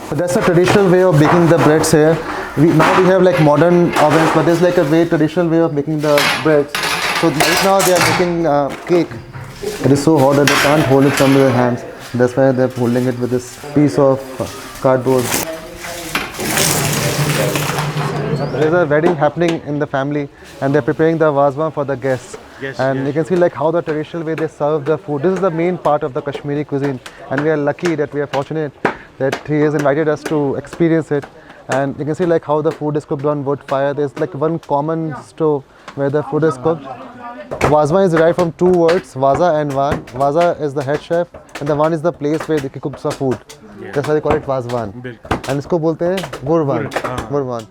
So that's a traditional way of baking the breads here. Now we have like modern ovens, but there's like a very traditional way of making the breads. So right now they are making cake. It is so hot that they can't hold it from their hands. That's why they're holding it with this piece of cardboard. There's a wedding happening in the family and they're preparing the WAZWAN for the guests. And you can see like how the traditional way they serve the food. This is the main part of the Kashmiri cuisine, and we are lucky that we are fortunate that he has invited us to experience it. And you can see like how the food is cooked on wood fire. There's like one common stove where the food is cooked. WAZWAN is derived from two words, Waza and Wan. Waza is the head chef and the Wan is the place where they cook the food. That's why they call it WAZWAN. And इसको बोलते हैं गुरवान. Gurwan.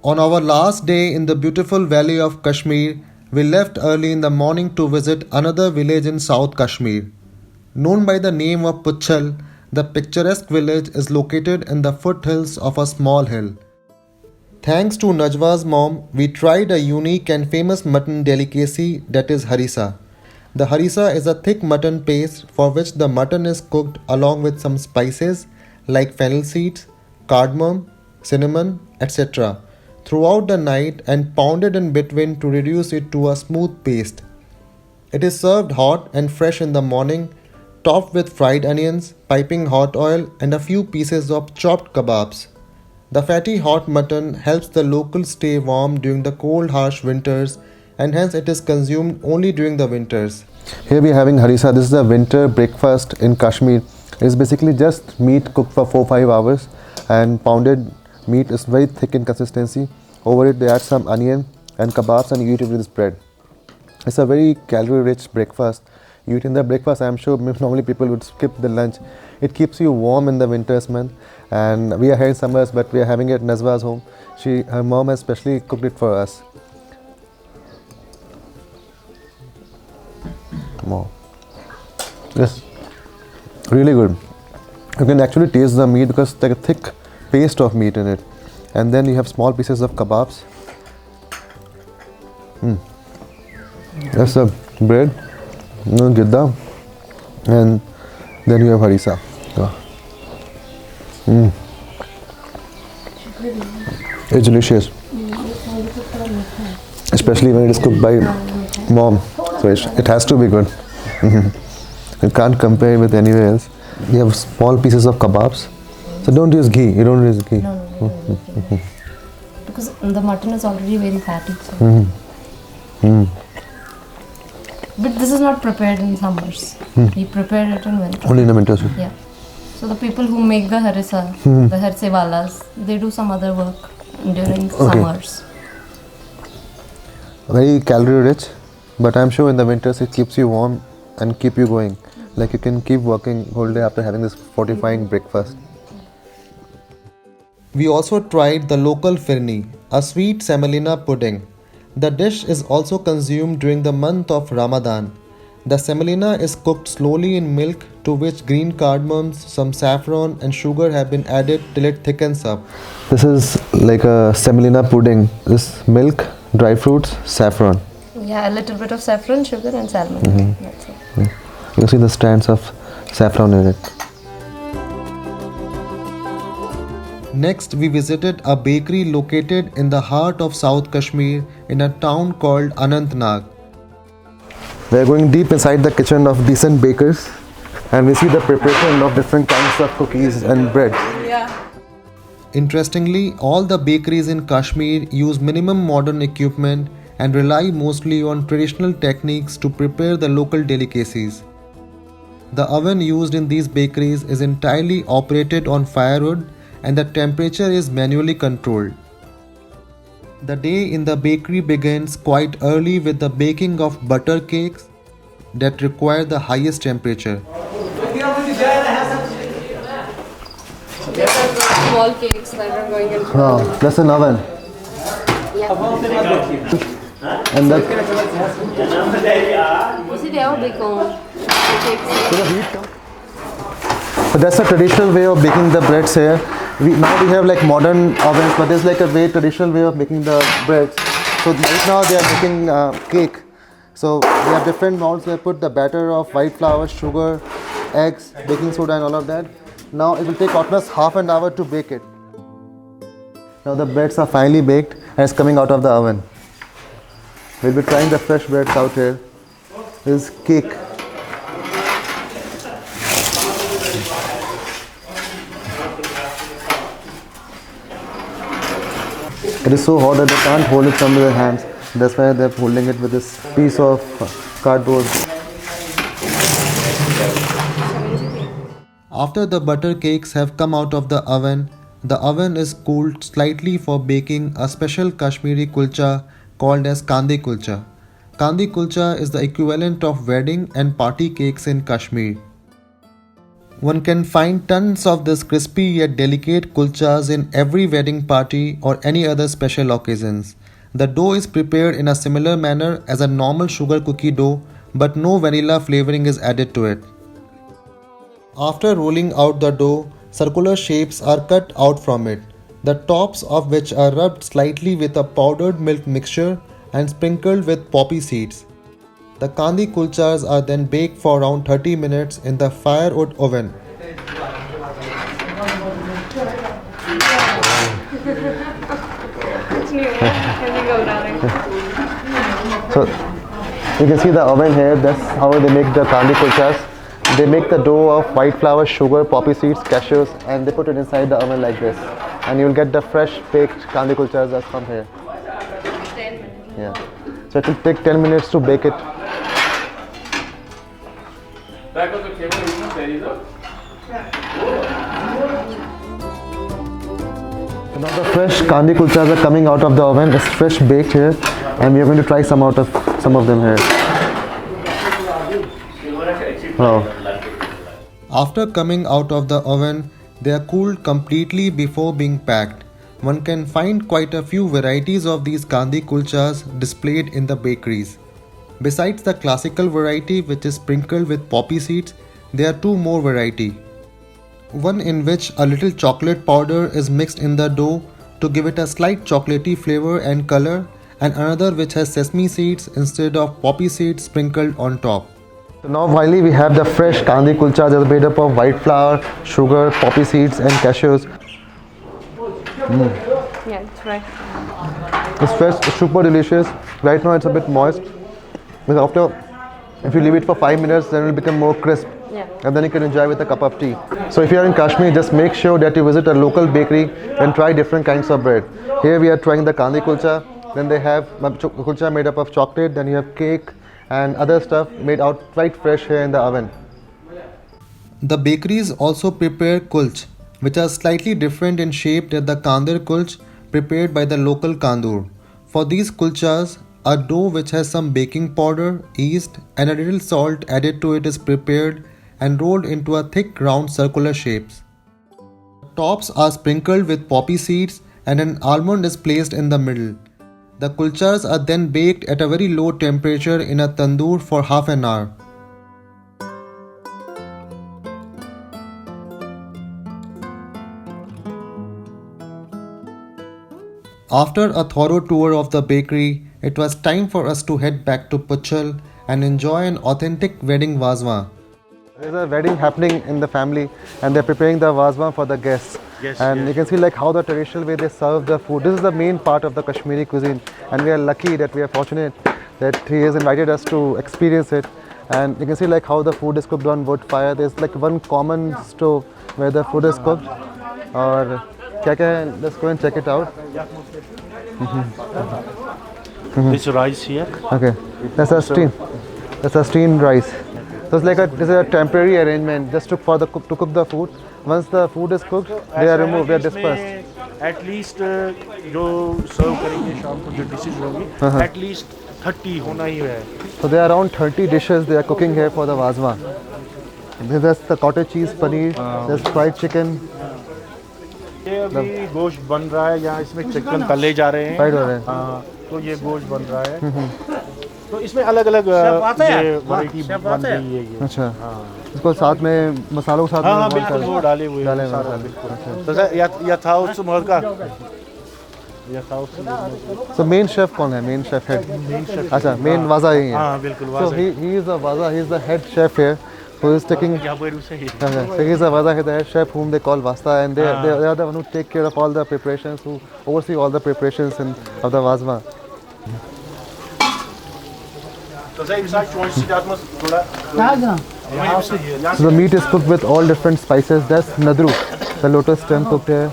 On our last day in the beautiful valley of Kashmir, we left early in the morning to visit another village in South Kashmir. Known by the name of Puchal, the picturesque village is located in the foothills of a small hill. Thanks to Najwa's mom, we tried a unique and famous mutton delicacy, that is harissa. The harissa is a thick mutton paste for which the mutton is cooked along with some spices like fennel seeds, cardamom, cinnamon, etc. throughout the night and pounded in between to reduce it to a smooth paste. It is served hot and fresh in the morning, topped with fried onions, piping hot oil and a few pieces of chopped kebabs. The fatty hot mutton helps the locals stay warm during the cold harsh winters, and hence it is consumed only during the winters. Here we are having harissa. This is a winter breakfast in Kashmir. It is basically just meat cooked for 4-5 hours and pounded meat is very thick in consistency. Over it they add some onion and kebabs and you eat it with this bread. It's a very calorie rich breakfast. You eat in the breakfast, I'm sure normally people would skip the lunch. It keeps you warm in the winters, man. And we are here in summers, but we are having it at Nazwa's home. Her mom has specially cooked it for us. Wow. Yes, really good. You can actually taste the meat because it's like a thick paste of meat in it. And then you have small pieces of kebabs. That's the bread, gidda, and then you have harissa. It's delicious, especially when it is cooked by mom. So it has to be good. You can't compare it with anywhere else. You have small pieces of kebabs. So don't use ghee. You don't use ghee. No. Because the mutton is already very fatty. So. But this is not prepared in summers. We prepare it in winter. Only in the winters. Yeah. So the people who make the harissa, the harsewalas, they do some other work during summers. Very calorie rich, but I'm sure in the winters it keeps you warm and keep you going. Like you can keep working whole day after having this fortifying breakfast. We also tried the local firni, a sweet semolina pudding. The dish is also consumed during the month of Ramadan. The semolina is cooked slowly in milk to which green cardamoms, some saffron and sugar have been added till it thickens up. This is like a semolina pudding. This milk, dry fruits, saffron. Yeah, a little bit of saffron, sugar and salmon. That's it. You can see the strands of saffron in it. Next, we visited a bakery located in the heart of South Kashmir in a town called Anantnag. We are going deep inside the kitchen of decent bakers and we see the preparation of different kinds of cookies and bread. Interestingly, all the bakeries in Kashmir use minimum modern equipment and rely mostly on traditional techniques to prepare the local delicacies. The oven used in these bakeries is entirely operated on firewood and the temperature is manually controlled. The day in the bakery begins quite early with the baking of butter cakes that require the highest temperature. Small cakes that are going into That's an oven. And that. You see, they are big on So that's a traditional way of baking the breads here. Now we have like modern ovens, but there's like a very traditional way of making the breads. So right now they are making cake. So we have different molds. We have put the batter of white flour, sugar, eggs, baking soda and all of that. Now it will take almost half an hour to bake it. Now the breads are finally baked and it's coming out of the oven. We'll be trying the fresh breads out here. This is cake. It is so hot that they can't hold it from their hands. That's why they're holding it with this piece of cardboard. After the butter cakes have come out of the oven is cooled slightly for baking a special Kashmiri kulcha called as kandi kulcha. Kandi kulcha is the equivalent of wedding and party cakes in Kashmir. One can find tons of this crispy yet delicate kulchas in every wedding party or any other special occasions. The dough is prepared in a similar manner as a normal sugar cookie dough, but no vanilla flavoring is added to it. After rolling out the dough, circular shapes are cut out from it, the tops of which are rubbed slightly with a powdered milk mixture and sprinkled with poppy seeds. The kandi kulchas are then baked for around 30 minutes in the firewood oven. So you can see the oven here. That's how they make the kandi kulchas. They make the dough of white flour, sugar, poppy seeds, cashews, and they put it inside the oven like this. And you will get the fresh baked kandi kulchas that's from here. 10 minutes. Yeah. So it will take 10 minutes to bake it. Back of the table, there is a. So now the fresh kandi kulchas are coming out of the oven. It's fresh baked here, and we are going to try some of them here. Wow. After coming out of the oven, they are cooled completely before being packed. One can find quite a few varieties of these kandi kulchas displayed in the bakeries. Besides the classical variety which is sprinkled with poppy seeds, there are two more varieties. One in which a little chocolate powder is mixed in the dough to give it a slight chocolatey flavor and color, and another which has sesame seeds instead of poppy seeds sprinkled on top. So now finally we have the fresh kandi kulcha that is made up of white flour, sugar, poppy seeds and cashews. Yeah, it's right. It's fresh, it's super delicious. Right now it's a bit moist. Because after, if you leave it for 5 minutes, then it will become more crisp. Yeah. And then you can enjoy with a cup of tea. So if you are in Kashmir, just make sure that you visit a local bakery and try different kinds of bread. Here we are trying the kandi kulcha. Then they have kulcha made up of chocolate. Then you have cake and other stuff made out quite fresh here in the oven. The bakeries also prepare kulch, which are slightly different in shape than the kandir kulch prepared by the local kandur. For these kulchas, a dough which has some baking powder, yeast and a little salt added to it is prepared and rolled into a thick round circular shapes. Tops are sprinkled with poppy seeds and an almond is placed in the middle. The kulchas are then baked at a very low temperature in a tandoor for half an hour. After a thorough tour of the bakery, it was time for us to head back to Puchal and enjoy an authentic wedding wazwan. There's a wedding happening in the family and they're preparing the wazwan for the guests. Yes, and yes. you can see like how the traditional way they serve the food. This is the main part of the Kashmiri cuisine and we are lucky that we are fortunate that he has invited us to experience it. And you can see like how the food is cooked on wood fire. There's like one common stove where the food is cooked. Or let's go and check it out. This rice here. Okay, that's a steamed rice. So it's like this is a temporary arrangement just to cook the food. Once the food is cooked, they are removed, they are dispersed. At least जो serve करेंगे शाम को जो dishes होंगी, at least 30 होना ही है. So there are around 30 dishes they are cooking here for the wazwan. There's the cottage cheese paneer, there's fried chicken. ये अभी गोश्त बन रहा है यहाँ इसमें चिकन तले जा रहे हैं. फ्राइड हो रहे हैं. तो ये गोश्त बन रहा है. तो इसमें अलग-अलग ये वैरायटी बन रही है ये. अच्छा. इसको साथ में मसालों के साथ में बिल्कुल वो डाले हुए हैं सारा बिल्कुल. तो या था उस मोहर का या साउथ से। So main chef कौन है? Main chef head. Main chef. अच्छा, main वाजा ही है. हाँ बिल्कुल So waza. he is the waza. He is the head chef here, who is taking. यहाँ पर उसे ही। So he is the waza, the head chef whom they call wasta, and they are the one who take care of all the preparations, who oversee all the preparations of the wazwa. तो सही मिसाल choice से जात में थोड़ा। So the meat is cooked with all different spices. That's nadru, the lotus stem cooked here.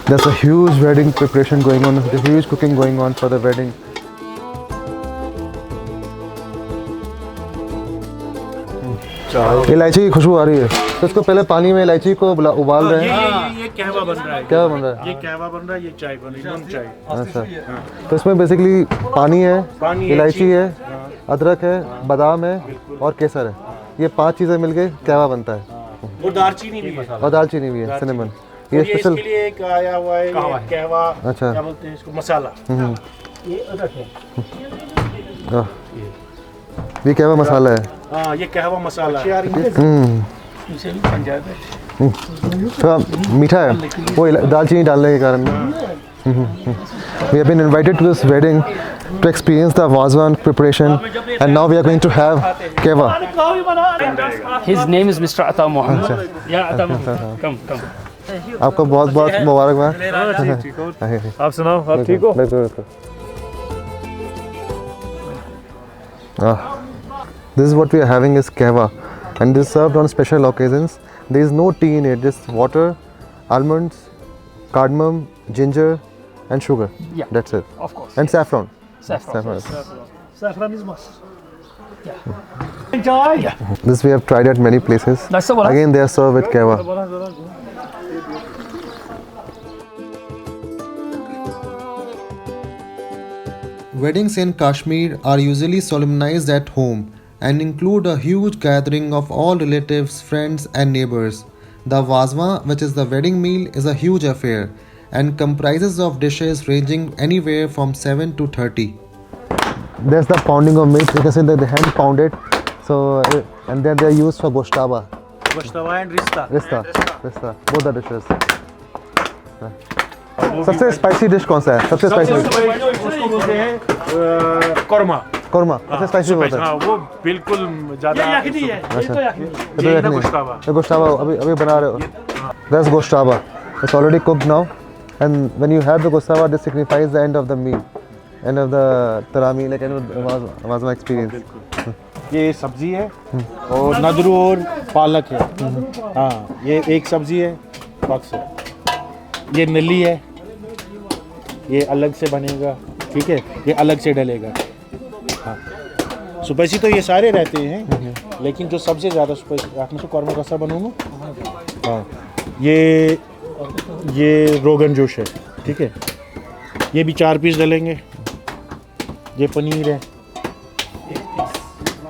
There's a huge wedding preparation going on, a huge cooking going on for the wedding. इलायची की खुशबू आ रही है, तो इसको पहले पानी में इलायची को उबाल रहे हैं। ये कहवा बन रहा है। क्या बन रहा है? ये कहवा बन रहा है, ये चाय बन रही है, नून चाय। अच्छा, तो इसमें बेसिकली पानी है, इलायची है, अदरक है, बादाम है और केसर है। ये 5 चीज़ें मिलके कहवा बनता है। और दालचीनी भी है। और दालचीनी भी है, सिनेमन। ये स्पेशल इसके लिए एक आया हुआ है कहवा। अच्छा, क्या बोलते हैं इसको, मसाला। ये अदरक है। ये कहवा मसाला है। हाँ ये कहवा मसाला है। थोड़ा मीठा है, वो दालचीनी डालने के कारण। We have been invited to this wedding to experience the WAZWAN preparation, and now we are going to have keva. His name is Mr. Ata Mohammed. Yeah, Ata Mohammed. Come. आपको बहुत बहुत मुबारकबाद। आप सुनाओ, आप ठीक हो? This is what we are having is keva, and this is served on special occasions. There is no tea in it, just water, almonds, cardamom, ginger, and sugar. Yeah. That's it. Of course. And saffron. Saffron. Saffron is must. Enjoy. This we have tried at many places. That's the one. Again, they are served with keva. Weddings in Kashmir are usually solemnized at home and include a huge gathering of all relatives, friends, and neighbors. The wazwa, which is the wedding meal, is a huge affair and comprises of dishes ranging anywhere from 7 to 30. There's the pounding of meat. You can see that they hand pound it. So, and then they are used for goshtaba. Goshtaba and rista. Rista. Both the dishes. सबसे spicy dish कौन सा है? सबसे spicy उसको बोलते हैं कोरमा। कोरमा सबसे spicy होता है। हाँ वो बिल्कुल ज़्यादा। अच्छा, ये गोश्ताबा। ये गोश्ताबा अभी बना रहे हो। That's goshtaba. It's already cooked now, and when you have the goshtaba, this signifies the end of the meal, end of the tarami, like end of the wazwa experience. ये सब्जी है और नदरू और पालक है। हाँ ये एक सब्जी है बक्स है। ये नली है, ये अलग से बनेगा, ठीक है, ये अलग से डलेगा। हाँ स्पाइसी तो ये सारे रहते हैं, लेकिन जो सबसे ज़्यादा स्पाइसी आपने से कौरमा कसा बनूँगा। हाँ ये रोगन जोश है, ठीक है, ये भी 4 पीस डलेंगे। ये पनीर है,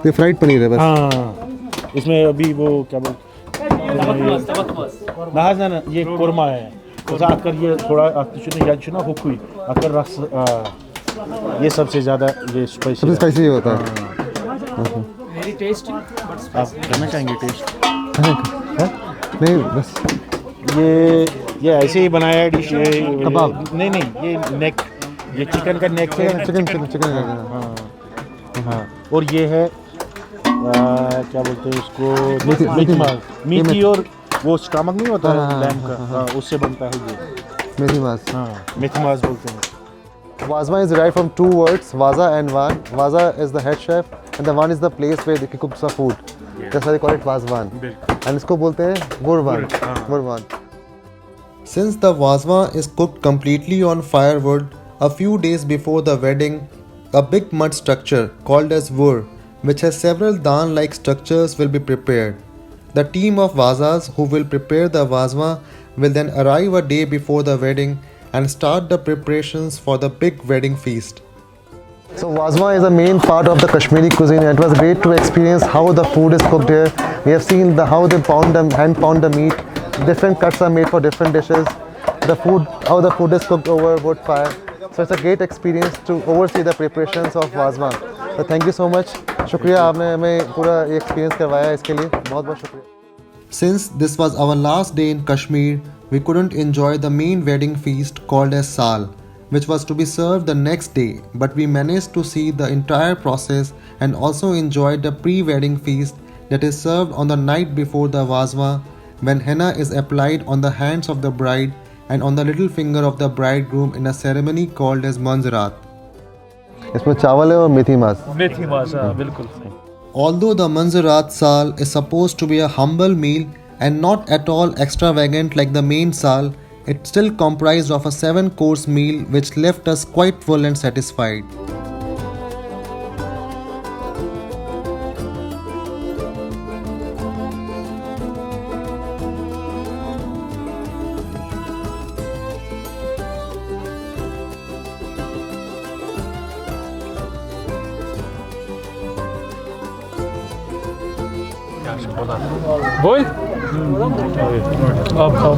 ये फ्राइड पनीर है बस। हाँ इसमें अभी वो क्या बोलते ना, ये कोरमा है। आकर ये थोड़ा याद हुकुई आकर रस ये सबसे ज़्यादा ये स्पाइसी होता है। Very tasty. आप करना चाहेंगे टेस्ट? नहीं बस ये ऐसे ही बनाया है डिश। कबाब? नहीं ये नेक, ये चिकन का नेक है। चिकन। हाँ और ये है क्या बोलते हैं उसको, मीठी और वो स्टमक नहीं होता लैम्प का। हाँ उससे बनता है ये मेथी मास। हाँ मेथी मास बोलते हैं। Wazwa is derived from 2 words, waza and wan. Waza is the head chef, and the wan is the place where they cook the food. That's why they call it wazwan. And इसको बोलते हैं gurwan. Since the wazwa is cooked completely on firewood, a few days before the wedding, a big mud structure called as wur, which has several daan-like structures, will be prepared. The team of wazas who will prepare the wazwa will then arrive a day before the wedding and start the preparations for the big wedding feast. So wazwa is a main part of the Kashmiri cuisine. It was great to experience how the food is cooked here. We have seen how they hand pound the meat. Different cuts are made for different dishes. How the food is cooked over wood fire. So it's a great experience to oversee the preparations of wazwa. So thank you so much. शुक्रिया, आपने हमें पूरा experience करवाया, इसके लिए बहुत बहुत शुक्रिया. Since this was our last day in Kashmir, we couldn't enjoy the main wedding feast called as Sal, which was to be served the next day, but we managed to see the entire process and also enjoyed the pre-wedding feast that is served on the night before the Wazwa, when henna is applied on the hands of the bride and on the little finger of the bridegroom in a ceremony called as Manzarat. इसमें चावल है और मेथी मांस. मेथी मांस, हाँ बिल्कुल. Although the Manzarat Sal is supposed to be a humble meal and not at all extravagant like the main Sal, it still comprised of a 7-course meal which left us quite full and satisfied. बोल आप खाओ.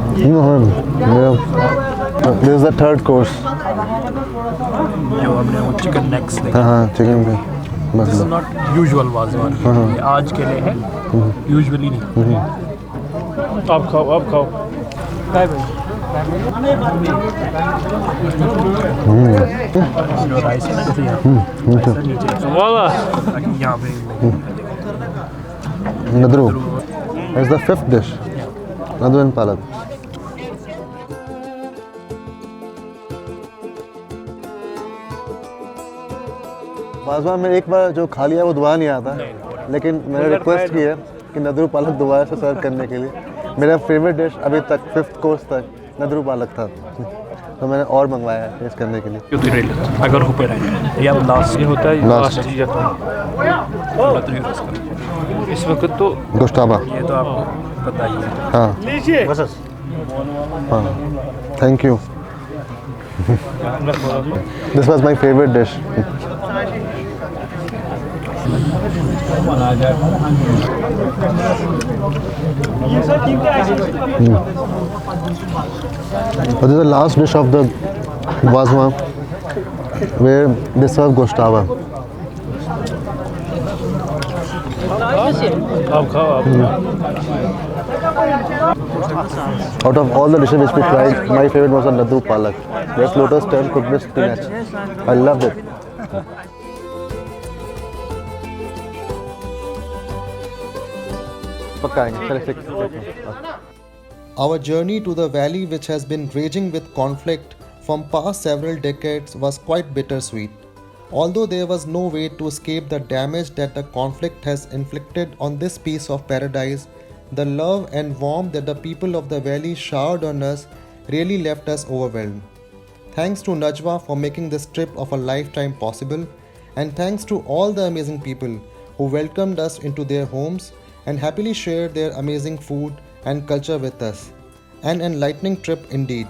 This is the third course. जो हमने वो chicken next देखा. हाँ chicken का. This is not usual Wazwan. ये आज के लिए है. Usually नहीं. आप खाओ, आप खाओ. Bye bye. जो राइस है ना जैसे यहाँ. वाला. यहाँ पे. Nadru. It's the 5th dish. Nadru and palak. Wazwan में एक बार जो खा लिया वो दोबारा नहीं आता, लेकिन मैंने रिक्वेस्ट की है कि नदरू पालक दोबारा से सर्व करने के लिए. मेरा फेवरेट डिश अभी तक 5th कोर्स तक नदरू पालक था, तो मैंने और मंगवाया है टेस्ट करने के लिए. अगर हो पे रहे या लास्ट ये होता है लास्ट चीज़ इस वक्त तो गोश्ताबा. ये तो आपको पता ही है. हाँ बस हाँ. Thank you. This was my favorite dish. But this is the last dish of the Wazwan, where they serve goshtava. आप खाओ आप. Out of all the dishes which we tried, my favorite was the Nadru Palak. That's lotus stem cooked with spinach. I loved it. Our journey to the valley, which has been raging with conflict from past several decades, was quite bittersweet. Although there was no way to escape the damage that the conflict has inflicted on this piece of paradise, the love and warmth that the people of the valley showered on us really left us overwhelmed. Thanks to Najwa for making this trip of a lifetime possible, and thanks to all the amazing people who welcomed us into their homes and happily shared their amazing food and culture with us. An enlightening trip indeed.